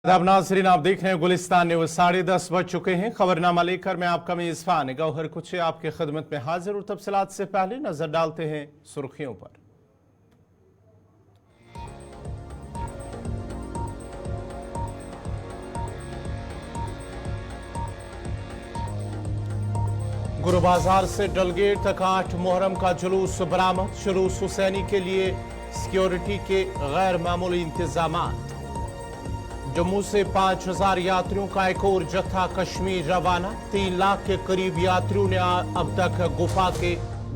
आदाब नाज़रीन, आप देख रहे हैं गुलिस्तान न्यूज़। 10:30 बज चुके हैं। खबरनामा लेकर मैं आपका मेज़बान गौहर कुछ आपके खिदमत में हाजिर और तफसीलात से पहले नजर डालते हैं सुर्खियों पर। गुरु बाजार से डलगेट तक 8 मुहर्रम का जुलूस बरामद। जुलूस हुसैनी के लिए सिक्योरिटी के गैर मामूली इंतजामात। जम्मू से 5000 यात्रियों का एक और जत्था कश्मीर रवाना। 3 लाख के करीब यात्रियों ने अब तक गुफा के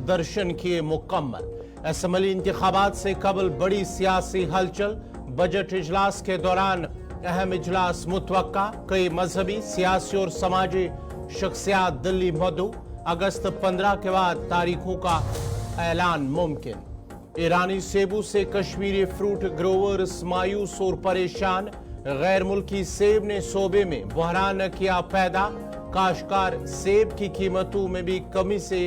दर्शन किए मुकम्मल। असम्बली इंतखाबात से कबल बड़ी सियासी हलचल। बजट इजलास के दौरान अहम इजलास मुतवक्का। कई मजहबी, सियासी और समाजी शख्सियात दिल्ली मदऊ। अगस्त 15 के बाद तारीखों का ऐलान मुमकिन। ईरानी सेबू से कश्मीरी फ्रूट ग्रोवर्स मायूस और परेशान। गैर मुल्की सेब ने सोबे में बहरान किया पैदा। काश्तकार सेब की कीमतों में भी कमी से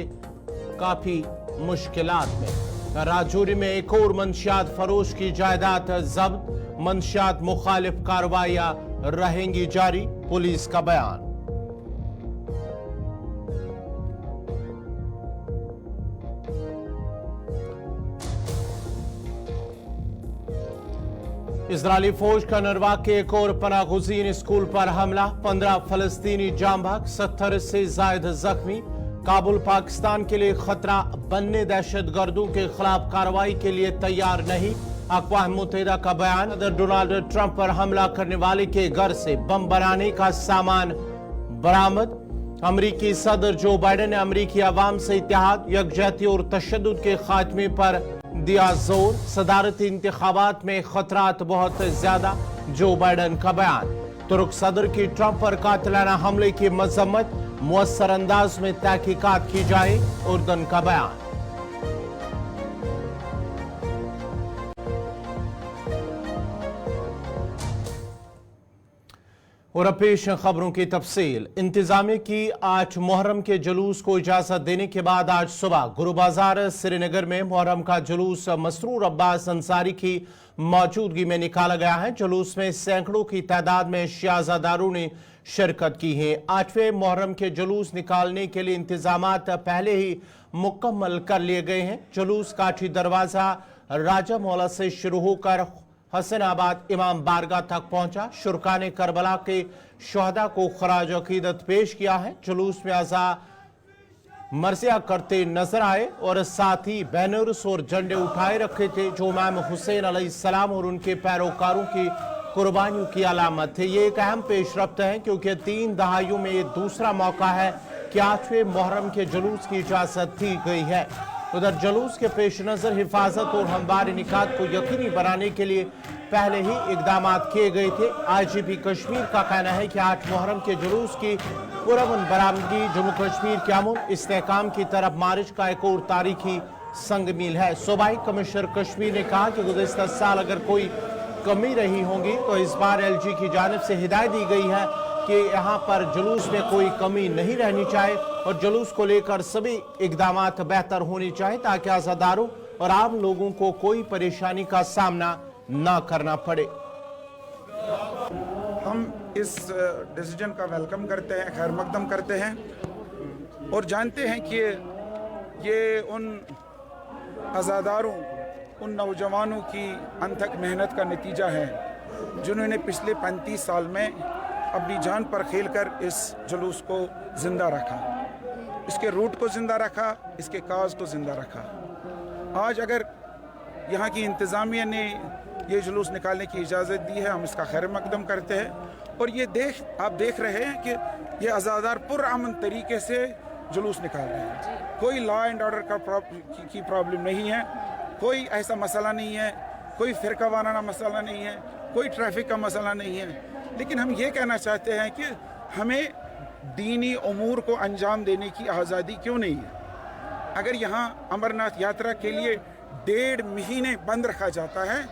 काफी मुश्किलात में। राजौरी में एक और मंशियात फरोश की जायदाद जब्त। मंशियात मुखालिफ कार्रवाइयां रहेंगी जारी, पुलिस का बयान। इजरायली फौज का नरवा के एक और पनागुज़ीन स्कूल पर हमला। 15 फलस्तीनी जाम भाग, 70 से जायद जख्मी। काबुल पाकिस्तान के लिए खतरा बनने दहशतगर्दों के खिलाफ कार्रवाई के लिए तैयार नहीं, अक़वाम मुत्तहिदा का बयान। सदर डोनाल्ड ट्रंप पर हमला करने वाले के घर से बम बनाने का सामान बरामद। अमरीकी सदर जो बाइडेन ने अमरीकी अवाम से इत्तेहाद, यकजहती और तशद्दुद के खात्मे पर दिया जोर। सदारती इंतखाबात में खतरात बहुत ज्यादा, जो बाइडेन का बयान। तुर्क सदर की ट्रंप पर कातिलाना हमले की मजम्मत, मुअस्सर अंदाज में तहकीकात की जाए, उर्दन का बयान। और अब पेश खबरों की तफसील। इंतजामिया की 8 मुहर्रम के जुलूस को इजाजत देने के बाद आज सुबह गुरु बाजार श्रीनगर में मुहर्रम का जुलूस मसरूर अब्बास अंसारी की मौजूदगी में निकाला गया है। जुलूस में सैकड़ों की तादाद में शियाजादारों ने शिरकत की है। 8वें मुहर्रम के जुलूस निकालने के लिए इंतजामात पहले ही मुकम्मल कर लिए गए हैं। जुलूस काठी दरवाजा राजा मौला से शुरू होकर हसनाबाद इमाम बारगाह तक पहुंचा। शुरका ने करबला के शहदा को खराज अकीदत पेश किया है। जुलूस में आज़ा मर्सिया करते नजर आए और साथ ही बैनर्स और झंडे उठाए रखे थे, जो इमाम हुसैन अलैहिस्सलाम और उनके पैरोकारों की कुर्बानियों की अलामत थे। ये एक अहम पेशरफ्त है, क्योंकि 3 दहाइयों में ये दूसरा मौका है कि 8वें मुहर्रम के जुलूस की इजाजत दी गई है। उधर जुलूस के पेश नजर हिफाजत और हमवार इनेकाद को यकीनी बनाने के लिए पहले ही इकदाम किए गए थे। IGP कश्मीर का कहना है कि 8 मुहर्रम के जुलूस की पुरअमन बरामदगी जम्मू कश्मीर के अमन इस्तेहकाम की तरफ मार्च का एक और तारीखी संग मील है। सूबाई कमिश्नर कश्मीर ने कहा कि गुज़िश्ता साल अगर कोई कमी रही होगी तो इस बार LG की जानिब से हिदायत दी गई है कि यहाँ पर जुलूस में कोई कमी नहीं रहनी चाहिए और जुलूस को लेकर सभी इकदाम बेहतर होने चाहिए, ताकि आज़ादारों और आम लोगों को कोई परेशानी का सामना ना करना पड़े। हम इस डिसीजन का वेलकम करते हैं, खैर मकदम करते हैं और जानते हैं कि ये उन आज़ादारों, उन नौजवानों की अनथक मेहनत का नतीजा है, जिन्होंने पिछले 35 साल में अपनी जान पर खेल कर इस जुलूस को ज़िंदा रखा, इसके रूट को ज़िंदा रखा, इसके काज को ज़िंदा रखा। आज अगर यहाँ की इंतज़ामिया ने ये जुलूस निकालने की इजाज़त दी है, हम इसका खैर मकदम करते हैं। और ये आप देख रहे हैं कि ये आज़ादार पुरअमन तरीके से जुलूस निकाल रहे हैं। कोई लॉ एंड ऑर्डर की प्रॉब्लम नहीं है, कोई ऐसा मसला नहीं है, कोई फ़िरका वाराना मसला नहीं है, कोई ट्रैफिक का मसला नहीं है। लेकिन हम ये कहना चाहते हैं कि हमें दीनी उमूर को अंजाम देने की आज़ादी क्यों नहीं है। अगर यहाँ अमरनाथ यात्रा के लिए 1.5 महीने बंद रखा जाता है,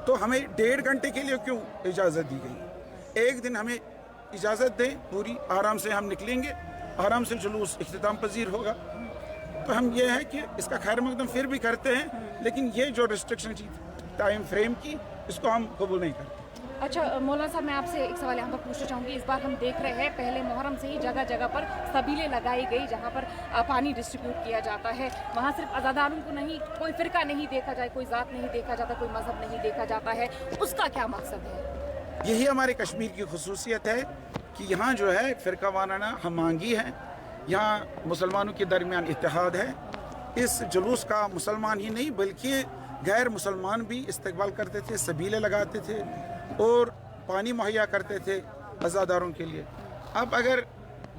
तो हमें 1.5 घंटे के लिए क्यों इजाज़त दी गई। एक दिन हमें इजाज़त दें, पूरी आराम से हम निकलेंगे, आराम से जुलूस इख्तिताम पजीर होगा। तो हम ये है कि इसका खैर मकदम फिर भी करते हैं, लेकिन ये जो रिस्ट्रिक्शन थी टाइम फ्रेम की, इसको हम कबूल नहीं करते। अच्छा मौलाना साहब, मैं आपसे एक सवाल यहाँ पर पूछना चाहूँगी। इस बार हम देख रहे हैं पहले मुहर्रम से ही जगह जगह पर सबीलें लगाई गई जहाँ पर पानी डिस्ट्रीब्यूट किया जाता है। वहाँ सिर्फ अज़ादारों को नहीं, कोई फ़िरका नहीं देखा जाए, कोई ज़ात नहीं देखा जाता, कोई मज़हब नहीं देखा जाता है। उसका क्या मकसद है? यही हमारे कश्मीर की खसूसियत है कि यहाँ जो है फ़िरका वाराना हमआहंगी है, यहाँ मुसलमानों के दरमियान इत्तेहाद है। इस जुलूस का मुसलमान ही नहीं बल्कि गैर मुसलमान भी इस्तकबाल करते थे, सबीले लगाते थे और पानी मुहैया करते थे अज़ादारों के लिए। अब अगर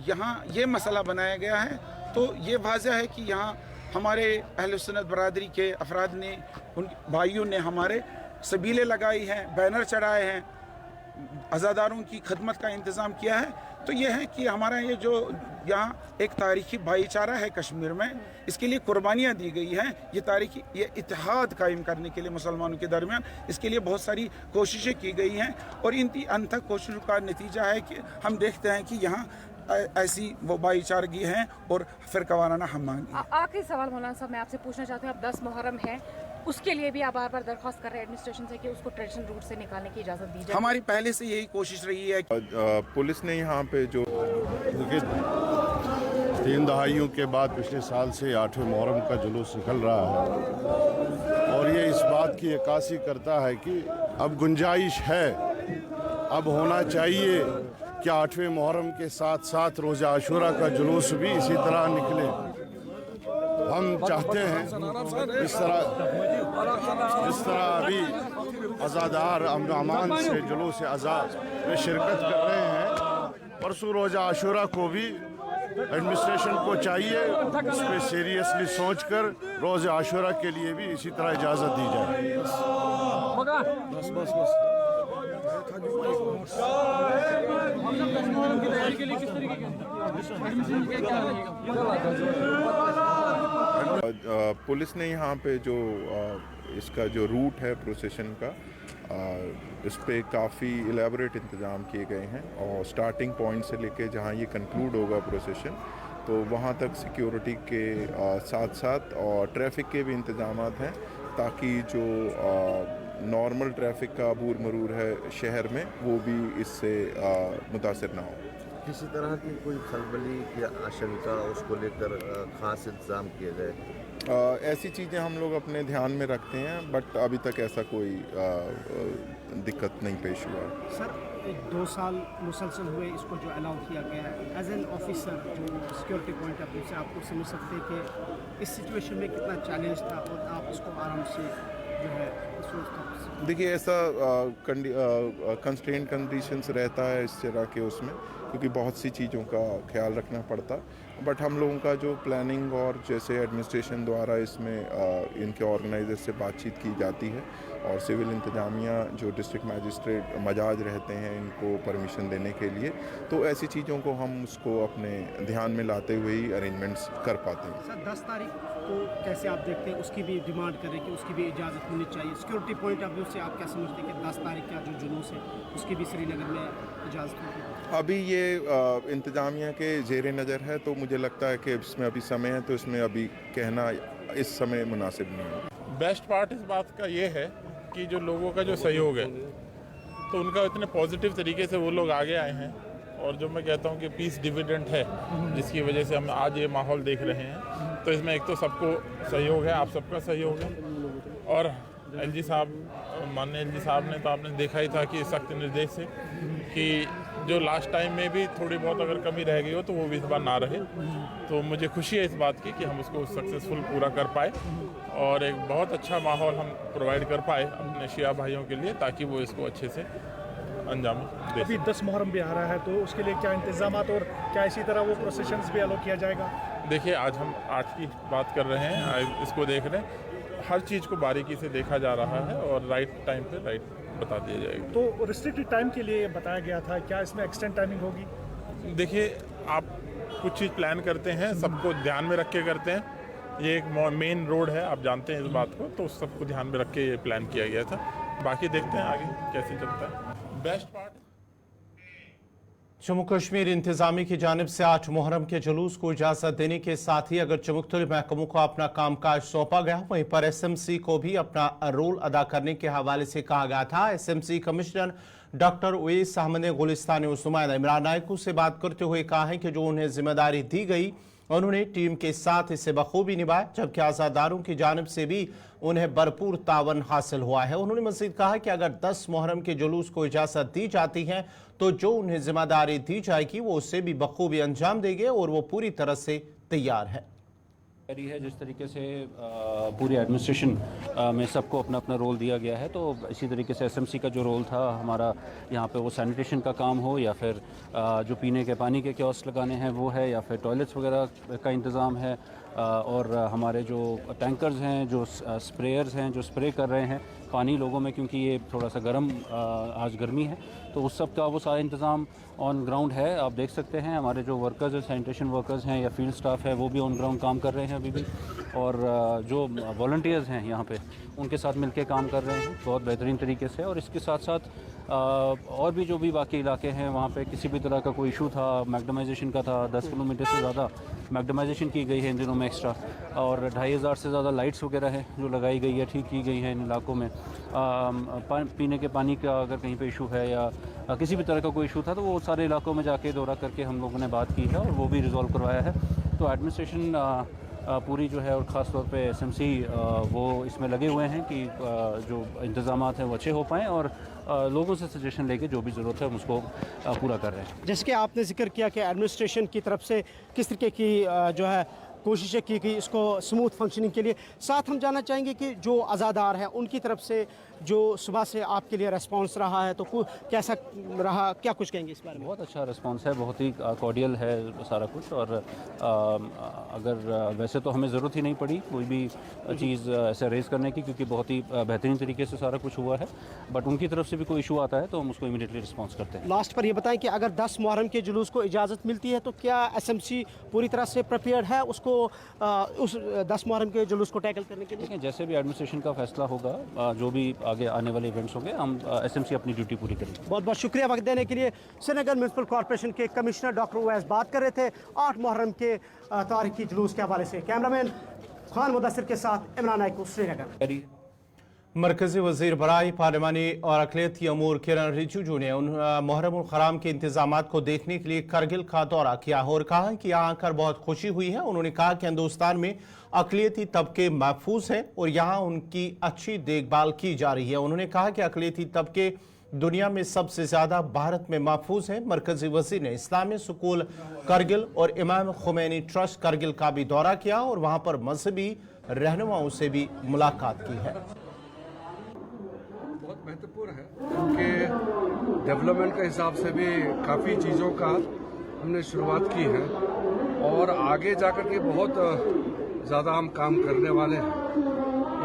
यहाँ ये मसला बनाया गया है तो ये वाज़ह है कि यहाँ हमारे अहले सुन्नत बरादरी के अफराद ने, उन भाइयों ने हमारे सबीले लगाई हैं, बैनर चढ़ाए हैं, अज़ादारों की खदमत का इंतज़ाम किया है। तो ये है कि हमारा ये जो यहाँ एक तारीखी भाईचारा है कश्मीर में, इसके लिए कुर्बानियाँ दी गई हैं। ये तारीखी, ये इत्तेहाद कायम करने के लिए मुसलमानों के दरमियान, इसके लिए बहुत सारी कोशिशें की गई हैं और इन अनथक कोशिशों का नतीजा है कि हम देखते हैं कि यहाँ ऐसी वो भाईचारगी हैं और फ़िरका वाराना हमआहंगी। आखिरी सवाल मौलाना साहब मैं आपसे पूछना चाहती हूँ, अब 10 मुहर्रम है, उसके लिए भी आप बार बार दरख्वास्त कर रहे हैं एडमिनिस्ट्रेशन से कि उसको ट्रेडिशनल रूट से निकालने की इजाज़त दी जाए। हमारी पहले से यही कोशिश रही है। पुलिस ने यहाँ पे जो 3 दहाइयों के बाद पिछले साल से 8वें मुहर्रम का जुलूस निकल रहा है और ये इस बात की अक्कासी करता है कि अब गुंजाइश है, अब होना चाहिए कि 8वें मुहर्रम के साथ साथ रोज़ा आशूरा का जुलूस भी इसी तरह निकले। हम चाहते हैं इस तरह अभी अज़ादार अमन अमान से जुलूस आज़ाद में शिरकत कर रहे हैं। परसों रोज़ा आशूरा को भी एडमिनिस्ट्रेशन को चाहिए इस पर सीरियसली सोचकर रोज़ आशूरा के लिए भी इसी तरह इजाज़त दी जाए। पुलिस ने यहाँ पे जो इसका जो रूट है प्रोसेशन का, इस पे काफ़ी एलेबोरेट इंतज़ाम किए गए हैं और स्टार्टिंग पॉइंट से लेके जहाँ ये कंक्लूड होगा प्रोसेशन, तो वहाँ तक सिक्योरिटी के साथ साथ और ट्रैफिक के भी इंतज़ाम हैं ताकि जो नॉर्मल ट्रैफिक का अबूर मरूर है शहर में वो भी इससे मुतासिर ना हो। किसी तरह की कोई खलबली या आशंका उसको लेकर ख़ास इंतज़ाम किए गए? ऐसी चीज़ें हम लोग अपने ध्यान में रखते हैं बट अभी तक ऐसा कोई दिक्कत नहीं पेश हुआ। सर 2 साल मुसलसल हुए इसको जो अलाउ किया गया है, एज एन ऑफिसर जो सिक्योरिटी पॉइंट ऑफ व्यू से आपको समझ सकते हैं कि इस सिचुएशन में कितना चैलेंज था और आप इसको आराम से जो है देखिए ऐसा कंस्ट्रेंट कंडीशंस रहता है इस तरह के उसमें, क्योंकि बहुत सी चीज़ों का ख्याल रखना पड़ता, बट हम लोगों का जो प्लानिंग और जैसे एडमिनिस्ट्रेशन द्वारा इसमें इनके ऑर्गेनाइजर से बातचीत की जाती है और सिविल इंतजामिया जो डिस्ट्रिक्ट मैजिस्ट्रेट मजाज रहते हैं इनको परमिशन देने के लिए, तो ऐसी चीज़ों को हम उसको अपने ध्यान में लाते हुए ही अरेंजमेंट्स कर पाते हैं। सर 10 तारीख को कैसे आप देखते हैं, उसकी भी डिमांड करें कि उसकी भी इजाज़त होनी चाहिए? सिक्योरिटी पॉइंट ऑफ व्यू से आप क्या समझते हैं कि 10 तारीख का जो जुलूस है उसकी भी श्रीनगर में इजाज़त होगी? अभी ये इंतजामिया के ज़ेर नज़र है, तो मुझे लगता है कि इसमें अभी समय है, तो इसमें अभी कहना इस समय मुनासिब नहीं है। बेस्ट पार्ट इस बात का ये है कि जो लोगों का जो सहयोग है तो उनका इतने पॉजिटिव तरीके से वो लोग आगे आए हैं, और जो मैं कहता हूँ कि पीस डिविडेंड है जिसकी वजह से हम आज ये माहौल देख रहे हैं, तो इसमें एक तो सबको सहयोग है, आप सबका सहयोग है, और एलजी साहब, माननीय एलजी साहब ने तो आपने देखा ही था कि सख्त निर्देश से कि जो लास्ट टाइम में भी थोड़ी बहुत अगर कमी रह गई हो तो वो भी इस बार ना रहे। तो मुझे खुशी है इस बात की कि हम उसको सक्सेसफुल पूरा कर पाए और एक बहुत अच्छा माहौल हम प्रोवाइड कर पाए अपने शिया भाइयों के लिए, ताकि वो इसको अच्छे से अंजाम दे। अभी 10 मुहर्रम भी आ रहा है, तो उसके लिए क्या इंतजाम और क्या इसी तरह वो प्रोसेशंस भी अलो किया जाएगा? देखिए आज हम 8 की बात कर रहे हैं, इसको देख रहे हैं, हर चीज़ को बारीकी से देखा जा रहा है और राइट टाइम पे राइट बता दिया जाएगा। तो रिस्ट्रिक्टेड टाइम के लिए बताया गया था, क्या इसमें एक्सटेंड टाइमिंग होगी? देखिए आप कुछ चीज़ प्लान करते हैं, सबको ध्यान में रख के करते हैं, ये एक मेन रोड है, आप जानते हैं इस बात को, तो सबको ध्यान में रख के ये प्लान किया गया था। बाकी देखते हैं आगे कैसे चलता है। बेस्ट पार्ट जम्मू कश्मीर इंतजामी की जानिब से 8 मुहर्रम के जुलूस को इजाज़त देने के साथ ही अगर मुख्तलिफ महकमों को अपना कामकाज सौंपा गया, वहीं पर SMC को भी अपना रोल अदा करने के हवाले से कहा गया था। SMC commissioner doctor Uwais Ahmed ने गुलिस्तान नुमाइंदा इमरान नायकू से बात करते हुए कहा है कि जो उन्हें जिम्मेदारी दी गई उन्होंने टीम के साथ इसे बखूबी निभाया, जबकि आज़ादारों की जानिब से भी उन्हें भरपूर तावन हासिल हुआ है। उन्होंने मज़ीद कहा कि अगर 10 मुहर्रम के जुलूस को इजाज़त दी जाती है तो जो उन्हें जिम्मेदारी दी जाएगी वो उसे भी बखूबी अंजाम देंगे और वो पूरी तरह से तैयार है। है जिस तरीके से पूरी एडमिनिस्ट्रेशन में सबको अपना अपना रोल दिया गया है, तो इसी तरीके से एसएमसी का जो रोल था हमारा यहाँ पे, वो सैनिटेशन का काम हो या फिर जो पीने के पानी के कियोस्क लगाने हैं वो है, या फिर टॉयलेट्स वगैरह का इंतज़ाम है, और हमारे जो टैंकर्स हैं, जो स्प्रेयर्स हैं जो स्प्रे कर रहे हैं पानी लोगों में, क्योंकि ये थोड़ा सा गर्म आज गर्मी है, तो उस सब का वो सारा इंतज़ाम ऑन ग्राउंड है। आप देख सकते हैं हमारे जो वर्कर्स हैं, सैनिटेशन वर्कर्स हैं या फील्ड स्टाफ है, वो भी ऑन ग्राउंड काम कर रहे हैं अभी भी, और जो वॉलंटियर्स हैं यहाँ पे उनके साथ मिलके काम कर रहे हैं बहुत बेहतरीन तरीके से। और इसके साथ साथ और भी जो भी बाकी इलाके हैं वहाँ पे किसी भी तरह का कोई इशू था, मैग्डमाइजेशन का था, 10 किलोमीटर से ज़्यादा मैग्डमाइजेशन की गई है इन दिनों में एक्स्ट्रा, और 2500 से ज़्यादा लाइट्स वगैरह है जो लगाई गई है, ठीक की गई है इन इलाकों में। पीने के पानी का अगर कहीं पे इशू है या किसी भी तरह का कोई इशू था तो वो सारे इलाकों में जाके दौरा करके हम लोगों ने बात की है और वो भी रिजॉल्व करवाया है। तो एडमिनिस्ट्रेशन पूरी जो है, और ख़ास तौर पे एसएमसी वो इसमें लगे हुए हैं कि जो इंतज़ामात हैं वो अच्छे हो पाएँ, और लोगों से सजेशन लेके जो भी ज़रूरत है हम उसको पूरा कर रहे हैं। जैसे कि आपने जिक्र किया कि एडमिनिस्ट्रेशन की तरफ से किस तरीके की जो है कोशिशें की गई इसको स्मूथ फंक्शनिंग के लिए, साथ हम जानना चाहेंगे कि जो अज़ादार हैं उनकी तरफ से जो सुबह से आपके लिए रिस्पांस रहा है तो कैसा रहा, क्या कुछ कहेंगे इस बारे में? बहुत अच्छा रिस्पांस है, बहुत ही कॉर्डियल है सारा कुछ, और अगर वैसे तो हमें ज़रूरत ही नहीं पड़ी कोई भी चीज़ ऐसे रेज़ करने की, क्योंकि बहुत ही बेहतरीन तरीके से सारा कुछ हुआ है, बट उनकी तरफ से भी कोई इशू आता है तो हम उसको इमीडिएटली रिस्पॉन्स करते हैं। लास्ट पर ये बताएं कि अगर 10 मुहर्रम के जुलूस को इजाज़त मिलती है तो क्या एसएमसी पूरी तरह से प्रिपेयर्ड है उसको उस 10 मुहर्रम के जुलूस को टैकल करने के लिए? जैसे भी एडमिनिस्ट्रेशन का फैसला होगा, जो भी आगे आने वाले इवेंट्स होंगे, हम एसएमसी अपनी ड्यूटी पूरी करेंगे। बहुत बहुत शुक्रिया वक्त देने के लिए। श्रीनगर म्यूनसिपल कॉर्पोरेशन के कमिश्नर डॉक्टर उवैस बात कर रहे थे 8 मुहर्रम के तारीखी जुलूस के हवाले से। कैमरामैन खान मुदस्सिर के साथ इमरान नायकू, श्रीनगर। मरकजी वजीर बराई पार्लिमानी और अक़लियती अमूर किरण रिजिजू ने मुहर्रम उल ख़राम के इंतजामात को देखने के लिए करगिल का दौरा किया और कहा कि यहाँ आकर बहुत खुशी हुई है। उन्होंने कहा कि हिंदुस्तान में अक़लियती तबके महफूज हैं और यहाँ उनकी अच्छी देखभाल की जा रही है। उन्होंने कहा कि अक़लियती तबके दुनिया में सबसे ज़्यादा भारत में महफूज हैं। मरकजी वजीर ने इस्लामी स्कूल करगिल और इमाम खुमैनी ट्रस्ट करगिल का भी दौरा किया और वहाँ पर मजहबी रहनुमाओं से भी मुलाकात की है। बहुत महत्वपूर्ण है क्योंकि डेवलपमेंट के हिसाब से भी काफ़ी चीज़ों का हमने शुरुआत की है और आगे जाकर के बहुत ज़्यादा हम काम करने वाले हैं।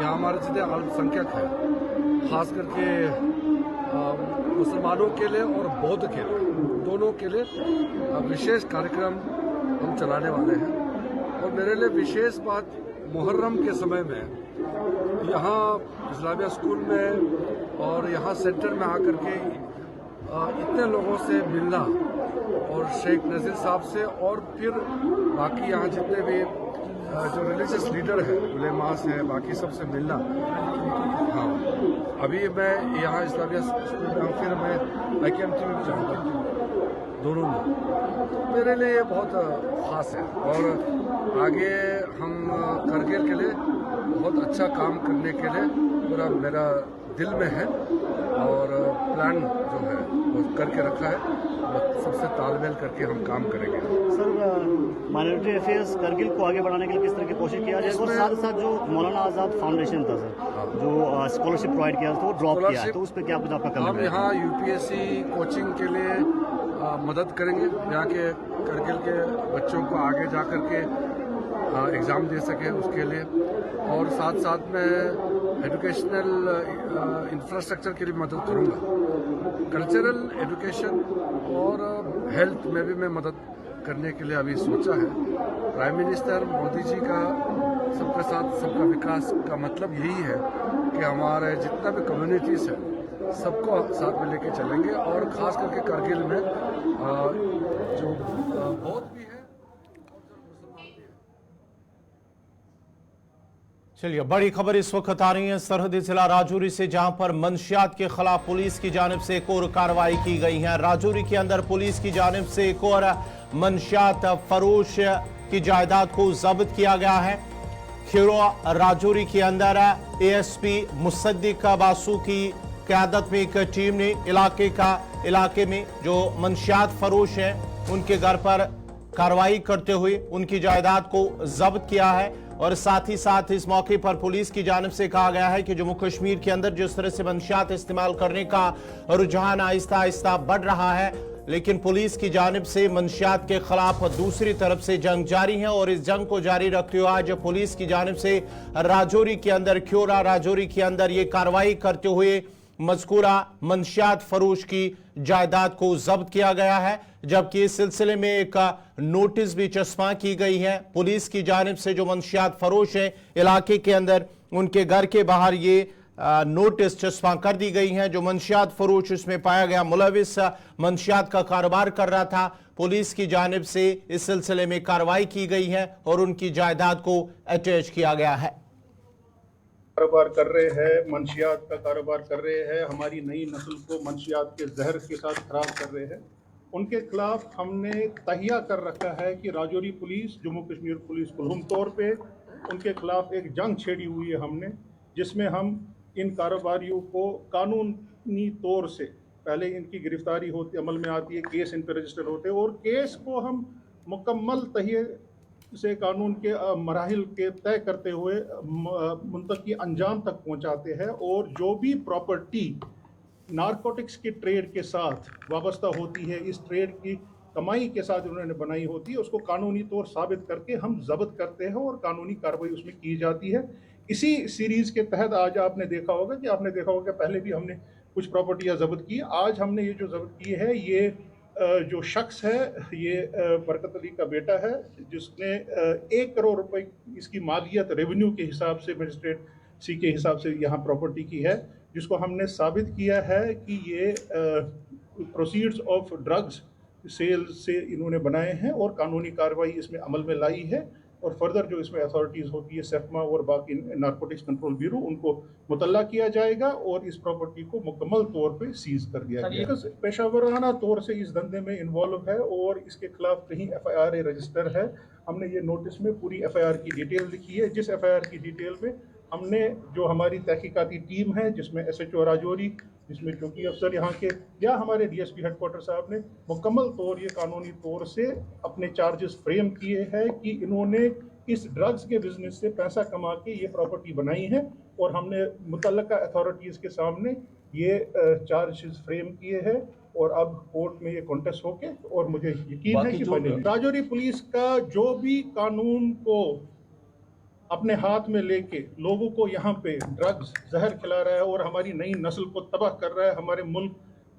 यहाँ हमारे जितने अल्पसंख्यक हैं, खास करके मुसलमानों के लिए और बौद्ध के लिए, दोनों के लिए विशेष कार्यक्रम हम चलाने वाले हैं। और मेरे लिए विशेष बात मुहर्रम के समय में यहाँ इस्लामिया स्कूल में और यहाँ सेंटर में आकर के इतने लोगों से मिलना और शेख नज़ीर साहब से और फिर बाकी यहाँ जितने भी जो रिलीजियस लीडर है, उलेमास है, बाकी सबसे मिलना। हाँ, अभी मैं यहाँ इस्लामिया स्कूल में हूँ, फिर मैं IKMT में भी जाऊँगा, दोनों में। मेरे लिए ये बहुत ख़ास है और आगे हम करगिल के लिए बहुत अच्छा काम करने के लिए पूरा मेरा दिल में है और प्लान जो है वो करके रखा है। सबसे तालमेल करके हम काम करेंगे। सर, माइनॉरिटी अफेयर्स करगिल को आगे बढ़ाने के लिए किस तरह की कोशिश किया जाए? और साथ साथ जो मौलाना आज़ाद फाउंडेशन था सर, जो स्कॉलरशिप प्रोवाइड किया था वो ड्रॉप किया है, तो उस पर क्या कुछ आपका कहना है? हम यहाँ UPSC कोचिंग के लिए मदद करेंगे, यहाँ के करगिल के बच्चों को आगे जा कर के एग्ज़ाम दे सके उसके लिए, और साथ साथ में एजुकेशनल इंफ्रास्ट्रक्चर के लिए मदद करूँगा। कल्चरल एजुकेशन और हेल्थ में भी मैं मदद करने के लिए अभी सोचा है। प्राइम मिनिस्टर मोदी जी का सबके साथ सबका विकास का मतलब यही है कि हमारे जितना भी कम्युनिटीज़ है सबको साथ में लेके चलेंगे, और ख़ास करके करगिल में जो बौद्ध भी है। चलिए, बड़ी खबर इस वक्त आ रही है सरहदी जिला राजौरी से, जहां पर मंशियात के खिलाफ पुलिस की जानिब से एक और कार्रवाई की गई है। राजौरी के अंदर पुलिस की जानिब से एक और मंशियात फरोश की जायदाद को जब्त किया गया है। खीरो राजौरी के अंदर एएसपी मुसद्दिक बासु की क़यादत में एक टीम ने इलाके में जो मंशियात फरोश हैं उनके घर पर कार्रवाई करते हुए उनकी जायदाद को जब्त किया है। और साथ ही साथ इस मौके पर पुलिस की जानिब से कहा गया है कि जम्मू कश्मीर के अंदर जिस तरह से मंशियात इस्तेमाल करने का रुझान आहिस्ता आहिस्ता बढ़ रहा है, लेकिन पुलिस की जानिब से मंशियात के खिलाफ दूसरी तरफ से जंग जारी है। और इस जंग को जारी रखते हुए आज पुलिस की जानिब से राजौरी के अंदर ख्योरा राजौरी के अंदर ये कार्रवाई करते हुए मज़कूरा मंशियात फरोश की जायदाद को जब्त किया गया है। जबकि इस सिलसिले में एक नोटिस भी चस्पा की गई है पुलिस की जानिब से। जो मंशियात फरोश हैं इलाके के अंदर, उनके घर के बाहर ये नोटिस चस्पा कर दी गई हैं। जो मंशियात फरोश इसमें पाया गया मुलविस मंशियात का कारोबार कर रहा था, पुलिस की जानिब से इस सिलसिले में कार्रवाई की गई है और उनकी जायदाद को अटैच किया गया है। कारोबार कर रहे हैं, मंशियात का कारोबार कर रहे हैं, हमारी नई नस्ल को मंशियात के जहर के साथ खराब कर रहे हैं, उनके खिलाफ हमने तहिया कर रखा है कि राजौरी पुलिस, जम्मू कश्मीर पुलिस कुलहुम तौर पे उनके खिलाफ एक जंग छेड़ी हुई है हमने, जिसमें हम इन कारोबारियों को कानूनी तौर से पहले इनकी गिरफ्तारी होती अमल में आती है, केस इन पर रजिस्टर होते हैं और केस को हम मुकम्मल तहिए से कानून के मराहिल के तय करते हुए मुंतकी अंजाम तक पहुंचाते हैं। और जो भी प्रॉपर्टी नारकोटिक्स के ट्रेड के साथ वाबस्ता होती है, इस ट्रेड की कमाई के साथ उन्होंने बनाई होती है, उसको कानूनी तौर साबित करके हम जब्त करते हैं और कानूनी कार्रवाई उसमें की जाती है। इसी सीरीज़ के तहत आज आपने देखा होगा कि पहले भी हमने कुछ प्रॉपर्टियाँ जब्त की। आज हमने ये जो जब्त की है, ये जो शख्स है ये बरकत अली का बेटा है, जिसने 1 करोड़ रुपए इसकी मालियत रेवेन्यू के हिसाब से मजिस्ट्रेट सी के हिसाब से यहाँ प्रॉपर्टी की है, जिसको हमने साबित किया है कि ये प्रोसीड्स ऑफ ड्रग्स सेल से इन्होंने बनाए हैं और कानूनी कार्रवाई इसमें अमल में लाई है। और फर्दर जो इसमें अथॉरिटीज़ होती है, सेफमा और बाकी नारकोटिक्स कंट्रोल ब्यूरो, उनको मुतल्ला किया जाएगा और इस प्रॉपर्टी को मुकम्मल तौर पे सीज कर दिया गया। पेशावराना तौर से इस धंधे में इन्वॉल्व है और इसके खिलाफ कहीं FIR रजिस्टर है। हमने ये नोटिस में पूरी FIR की डिटेल लिखी है, जिस FIR की डिटेल में हमने जो हमारी तहकीकाती टीम है, जिसमें SHO राजौरी, जिसमें चौकी अफसर यहाँ के या हमारे DSP हेडक्वार्टर साहब ने मुकम्मल तौर ये कानूनी तौर से अपने चार्जेस फ्रेम किए हैं कि इन्होंने इस ड्रग्स के बिजनेस से पैसा कमा के ये प्रॉपर्टी बनाई है। और हमने मुतल्लका अथॉरिटीज़ के सामने ये चार्जेस फ्रेम किए हैं और अब कोर्ट में ये कॉन्टेस्ट होके, और मुझे यकीन है कि राजौरी पुलिस का जो भी कानून को अपने हाथ में लेके लोगों को यहाँ पे ड्रग्स जहर खिला रहा है और हमारी नई नस्ल को तबाह कर रहा है, हमारे मुल्क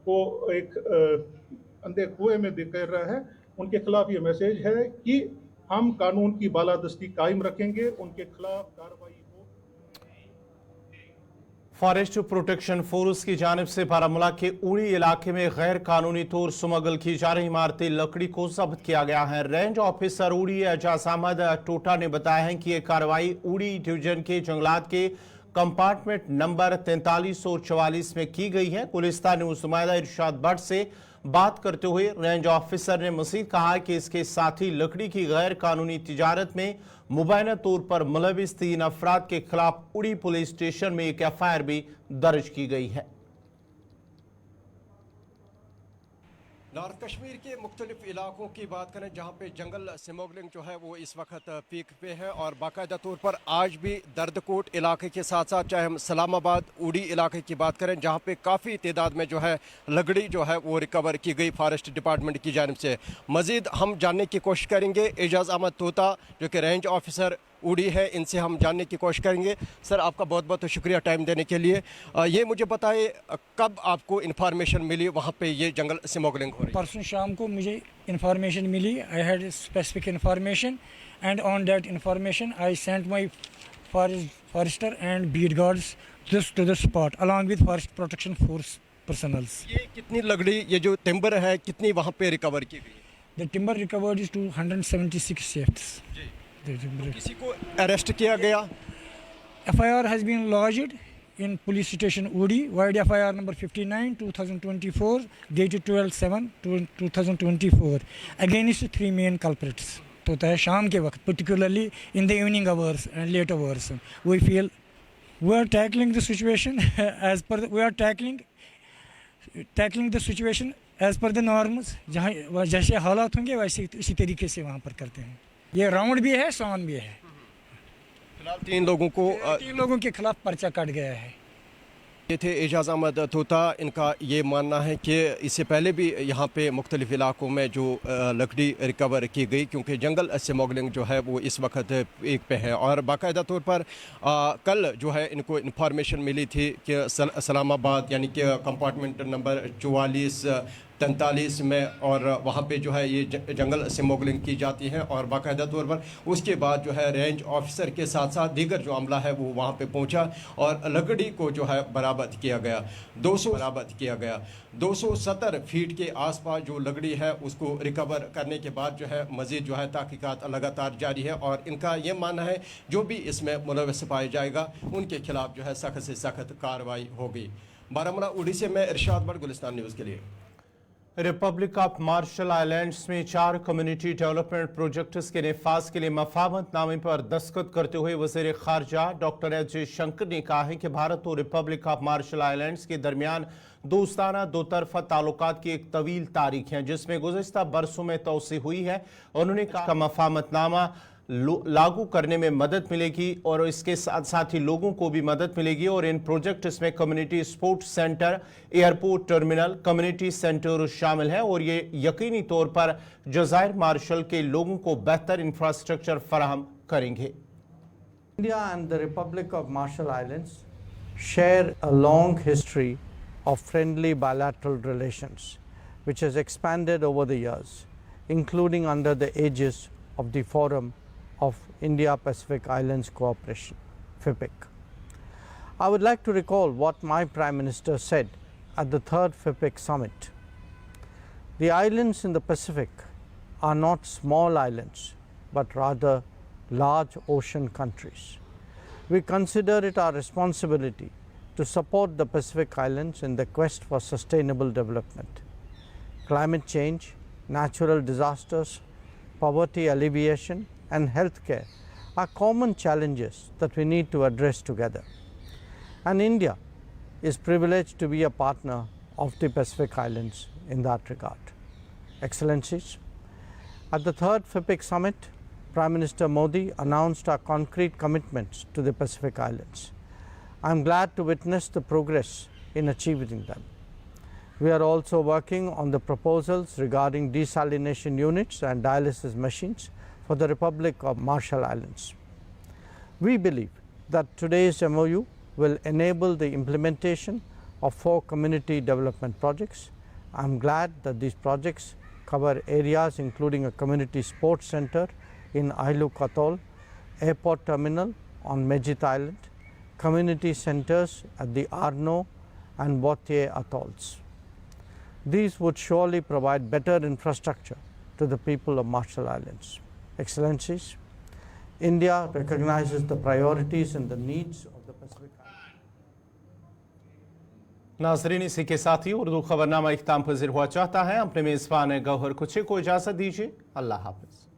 को एक अंधे कुएं में कर रहा है, उनके खिलाफ ये मैसेज है कि हम कानून की बालादस्ती कायम रखेंगे, उनके खिलाफ कार्रवाई हो। फॉरेस्ट प्रोटेक्शन फोर्स की जानिब से बारामूला के उड़ी इलाके में गैर कानूनी तौर स्मगल की जा रही इमारती लकड़ी को जब्त किया गया है। रेंज ऑफिसर उड़ी एजाज अहमद टोटा ने बताया है कि यह कार्रवाई उड़ी डिवीजन के जंगलात के कंपार्टमेंट नंबर 43 और 44 में की गई है। गुलिस्तान न्यूज़ नुमाइंदा इरशाद भट्ट से बात करते हुए रेंज ऑफिसर ने मजीद कहा कि इसके साथ ही लकड़ी की गैर कानूनी तिजारत में मुबैना तौर पर मुलविस 3 अफराद के खिलाफ उड़ी पुलिस स्टेशन में एक FIR भी दर्ज की गई है। नॉर्थ कश्मीर के मुख्तलिफ इलाकों की बात करें जहाँ पे जंगल स्मगलिंग जो है वो इस वक्त पीक पे है और बाकायदा तौर पर आज भी दर्दकोट इलाके के साथ साथ चाहे हम सलामाबाद उड़ी इलाके की बात करें जहाँ पे काफ़ी तादाद में जो है लकड़ी जो है वो रिकवर की गई फॉरेस्ट डिपार्टमेंट की जानिब से। मज़ीद हम जानने की कोशिश करेंगे एजाज अहमद तोता जो कि रेंज ऑफिसर उड़ी है, इनसे हम जानने की कोशिश करेंगे। सर आपका बहुत बहुत शुक्रिया टाइम देने के लिए। ये मुझे बताए कब आपको इन्फॉर्मेशन मिली वहाँ पे ये जंगल स्मगलिंग हो रही है? परसों शाम को मुझे इन्फॉर्मेशन मिली। I had specific information and on that information I sent my forester and beat guards to the spot along with forest protection force personnels. ये कितनी लकड़ी, ये जो टिम्बर है कितनी वहाँ पे रिकवर की गई? The timber recovered is 276 शेफ्ट्स। किसी को अरेस्ट किया गया? FIR has been lodged in police station Udi, wide FIR number 59 2024 dated 12/7/2024 against 3 main culprits. तो है शाम के वक्त, particularly in the evening hours and late hours, we feel we are tackling the situation as per we are tackling the situation as per the norms. जहाँ जैसे हालात होंगे वैसे इसी तरीके से वहाँ पर करते हैं. ये राउंड भी है, सॉन भी है. फिलहाल 3 लोगों के खिलाफ पर्चा कट गया है. ये थे एजाज अहमद तोता. इनका ये मानना है कि इससे पहले भी यहाँ पे मुख्तलिफ इलाकों में जो लकड़ी रिकवर की गई, क्योंकि जंगल स्मगलिंग जो है वो इस वक्त एक पे है, और बाकायदा तौर पर कल जो है इनको इन्फॉर्मेशन मिली थी कि इस्लामाबाद यानी कि कंपार्टमेंट नंबर 44-43 में, और वहाँ पे जो है ये जंगल स्मगलिंग की जाती है, और बाकायदा तौर पर उसके बाद जो है रेंज ऑफिसर के साथ साथ दीगर जो अमला है वो वहाँ पे पहुँचा और लकड़ी को जो है बरामद किया गया. 270 फीट के आसपास जो लकड़ी है उसको रिकवर करने के बाद जो है मज़ीद जो है तहकीकात लगातार जारी है, और इनका ये मानना है जो भी इसमें मुलव्वस पाया जाएगा उनके खिलाफ जो है सख्त से सख्त कार्रवाई होगी. बारामूला उड़ी से मैं इरशाद बट, गुलिस्तान न्यूज़ के लिए. रिपब्लिक ऑफ मार्शल आइलैंड्स में 4 कम्युनिटी डेवलपमेंट प्रोजेक्ट्स के नफाज के लिए मफाहमतनामे पर दस्तखत करते हुए वज़ीर ख़ारजा डॉक्टर एस जयशंकर ने कहा है कि भारत और रिपब्लिक ऑफ मार्शल आइलैंड्स के दरमियान दोस्ताना दो तरफा ताल्लुकात की एक तवील तारीख है जिसमें गुज़श्ता बरसों में तोसी हुई है. उन्होंने कहा मफाहमतनामा लागू करने में मदद मिलेगी और इसके साथ साथ ही लोगों को भी मदद मिलेगी, और इन प्रोजेक्ट्स में community sports centre, airport terminal, community centre शामिल है, और ये यकीनी तौर पर जज़ायर मार्शल के लोगों को बेहतर इंफ्रास्ट्रक्चर फराहम करेंगे. India and the Republic of Marshall Islands share a long history of friendly bilateral relations which has expanded over the years, including under the aegis of the Forum of India-Pacific Islands Cooperation, FIPIC. I would like to recall what my Prime Minister said at the 3rd FIPIC summit. The islands in the Pacific are not small islands, but rather large ocean countries. We consider it our responsibility to support the Pacific Islands in the quest for sustainable development. Climate change, natural disasters, poverty alleviation, and healthcare are common challenges that we need to address together. And India is privileged to be a partner of the Pacific Islands in that regard. Excellencies, at the 3rd FIPIC summit, Prime Minister Modi announced our concrete commitments to the Pacific Islands. I am glad to witness the progress in achieving them. We are also working on the proposals regarding desalination units and dialysis machines for the Republic of Marshall Islands. We believe that today's MOU will enable the implementation of 4 community development projects. I am glad that these projects cover areas including a community sports center in Ailuk Atoll, airport terminal on Mejit Island, community centers at the Arno and Botier atolls. These would surely provide better infrastructure to the people of Marshall Islands. Excellencies, India recognizes the priorities and the needs of the Pacific Islands. नाजरीन, इसी के साथ ही उर्दू खबरनामा इख्ताम पज़ीर हुआ चाहता है. अपने मेज़बान गौहर कुछे को इजाज़त दीजिए. अल्लाह हाफ़िज़.